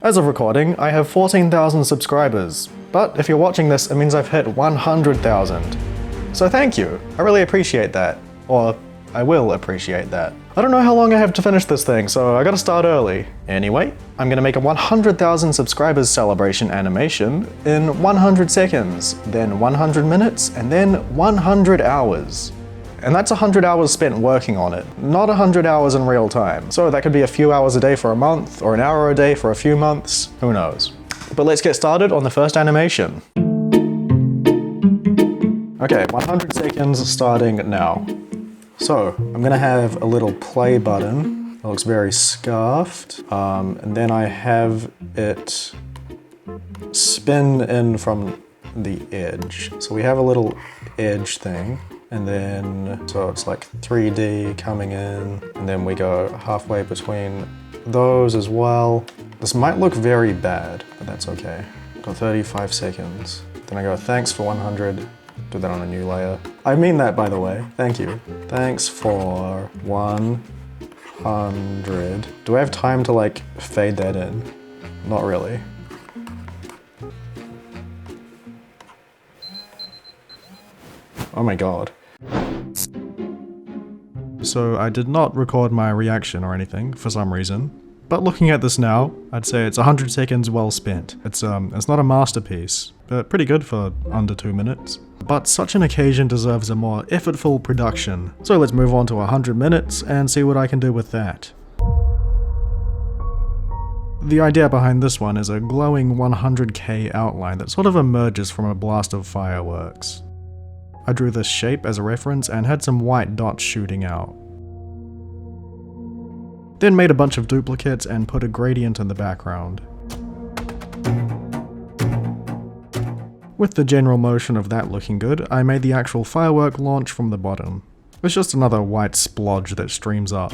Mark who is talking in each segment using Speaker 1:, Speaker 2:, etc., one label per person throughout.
Speaker 1: As of recording, I have 14,000 subscribers, but if you're watching this, it means I've hit 100,000. So thank you, I really appreciate that. Or, I will appreciate that. I don't know how long I have to finish this thing, so I gotta start early. Anyway, I'm gonna make a 100,000 subscribers celebration animation in 100 seconds, then 100 minutes, and then 100 hours. And that's 100 hours spent working on it, not 100 hours in real time. So that could be a few hours a day for a month, or an hour a day for a few months, who knows. But let's get started on the first animation. Okay, 100 seconds starting now. So, I'm gonna have a little play button. It looks very scarfed. And then I have it spin in from the edge. So we have a little edge thing. And then, so it's like 3D coming in, and then we go halfway between those as well. This might look very bad, but that's okay. Got 35 seconds. Then I go, thanks for 100. Do that on a new layer. I mean that, by the way. Thank you. Thanks for 100. Do I have time to like fade that in? Not really. Oh my god. So I did not record my reaction or anything for some reason, but looking at this now, I'd say it's 100 seconds well spent. It's not a masterpiece, but pretty good for under 2 minutes. But such an occasion deserves a more effortful production. So let's move on to 100 minutes and see what I can do with that. The idea behind this one is a glowing 100K outline that sort of emerges from a blast of fireworks. I drew this shape as a reference and had some white dots shooting out. Then made a bunch of duplicates and put a gradient in the background. With the general motion of that looking good, I made the actual firework launch from the bottom. It's just another white splodge that streams up.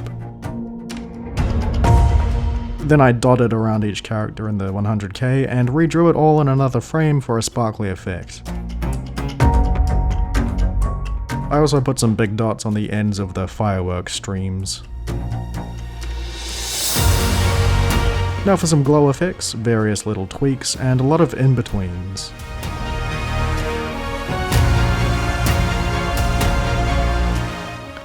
Speaker 1: Then I dotted around each character in the 100K and redrew it all in another frame for a sparkly effect. I also put some big dots on the ends of the firework streams. Now for some glow effects, various little tweaks, and a lot of in-betweens.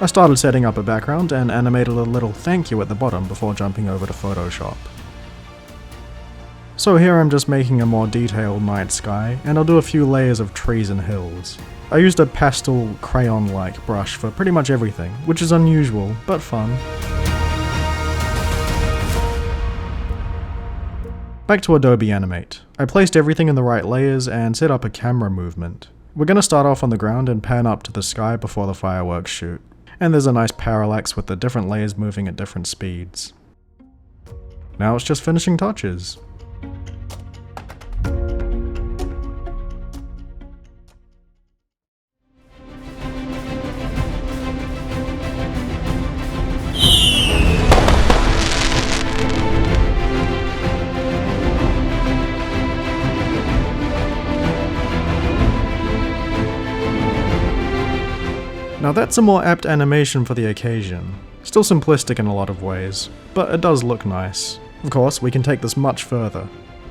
Speaker 1: I started setting up a background and animated a little thank you at the bottom before jumping over to Photoshop. So here I'm just making a more detailed night sky, and I'll do a few layers of trees and hills. I used a pastel crayon-like brush for pretty much everything, which is unusual, but fun. Back to Adobe Animate. I placed everything in the right layers and set up a camera movement. We're gonna start off on the ground and pan up to the sky before the fireworks shoot. And there's a nice parallax with the different layers moving at different speeds. Now it's just finishing touches. Now that's a more apt animation for the occasion. Still simplistic in a lot of ways, but it does look nice. Of course, we can take this much further.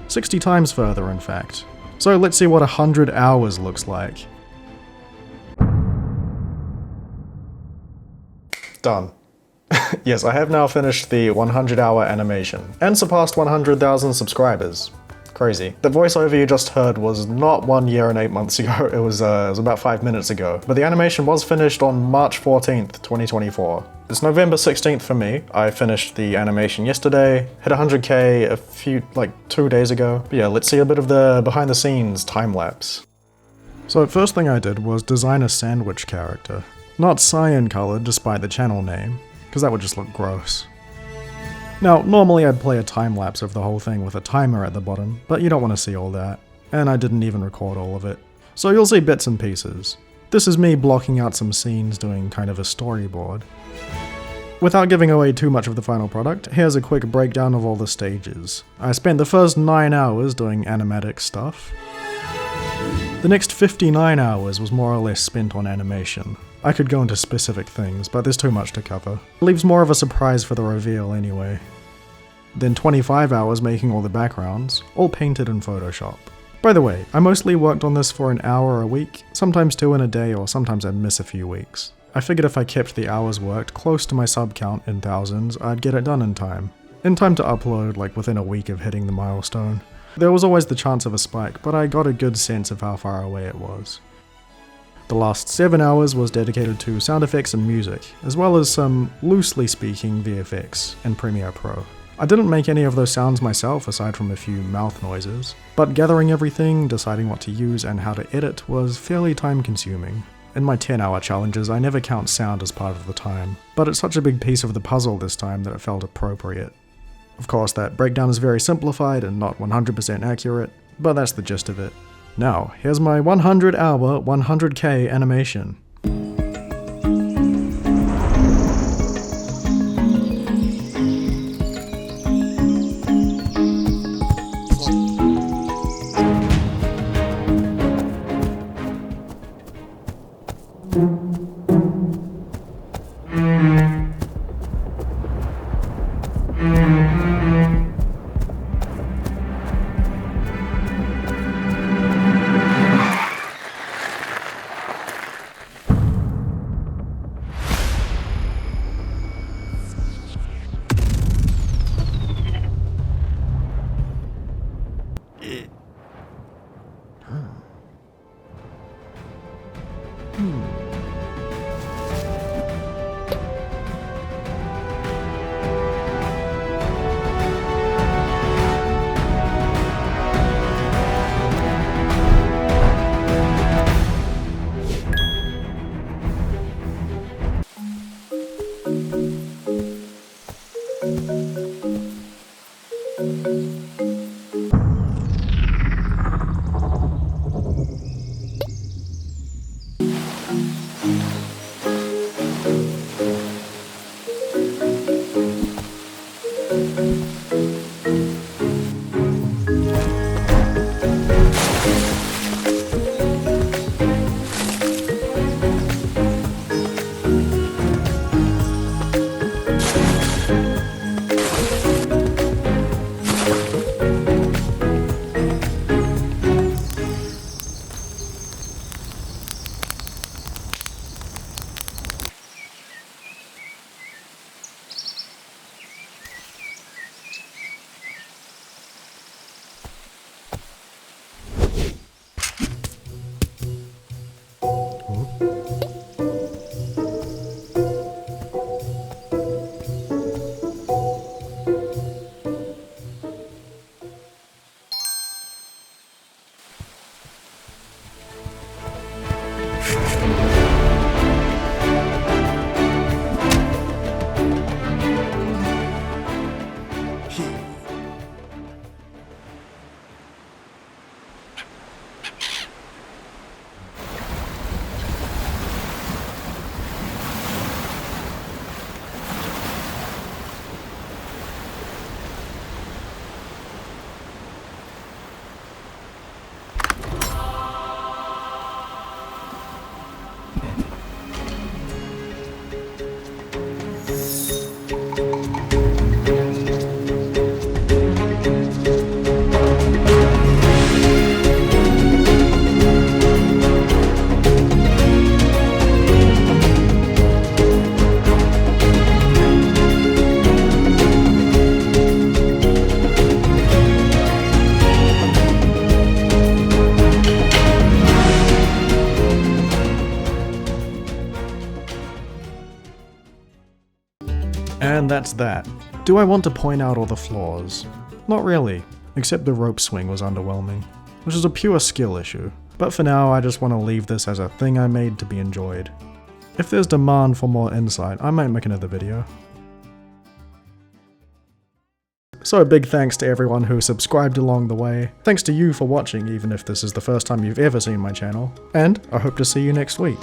Speaker 1: 60 times further, in fact. So let's see what 100 hours looks like. Done. Yes, I have now finished the 100-hour animation, and surpassed 100,000 subscribers. Crazy. The voiceover you just heard was not 1 year and 8 months ago, it was about 5 minutes ago. But the animation was finished on March 14th, 2024. It's November 16th for me. I finished the animation yesterday, hit 100K 2 days ago. But yeah, let's see a bit of the behind the scenes time lapse. So first thing I did was design a sandwich character. Not cyan colored despite the channel name, because that would just look gross. Now, normally I'd play a time-lapse of the whole thing with a timer at the bottom, but you don't want to see all that, and I didn't even record all of it. So you'll see bits and pieces. This is me blocking out some scenes doing kind of a storyboard. Without giving away too much of the final product, here's a quick breakdown of all the stages. I spent the first 9 hours doing animatic stuff. The next 59 hours was more or less spent on animation. I could go into specific things, but there's too much to cover. It leaves more of a surprise for the reveal anyway. then 25 hours making all the backgrounds, all painted in Photoshop. By the way, I mostly worked on this for an hour a week, sometimes 2 in a day, or sometimes I'd miss a few weeks. I figured if I kept the hours worked close to my sub count in thousands, I'd get it done in time. In time to upload, like within a week of hitting the milestone. There was always the chance of a spike, but I got a good sense of how far away it was. The last 7 hours was dedicated to sound effects and music, as well as some, loosely speaking, VFX in Premiere Pro. I didn't make any of those sounds myself aside from a few mouth noises, but gathering everything, deciding what to use and how to edit was fairly time consuming. In my 10-hour challenges I never count sound as part of the time, but it's such a big piece of the puzzle this time that it felt appropriate. Of course that breakdown is very simplified and not 100% accurate, but that's the gist of it. Now, here's my 100-hour, 100K animation. And that's that. Do I want to point out all the flaws? Not really, except the rope swing was underwhelming, which is a pure skill issue. But for now, I just want to leave this as a thing I made to be enjoyed. If there's demand for more insight, I might make another video. So big thanks to everyone who subscribed along the way. Thanks to you for watching, even if this is the first time you've ever seen my channel. And I hope to see you next week.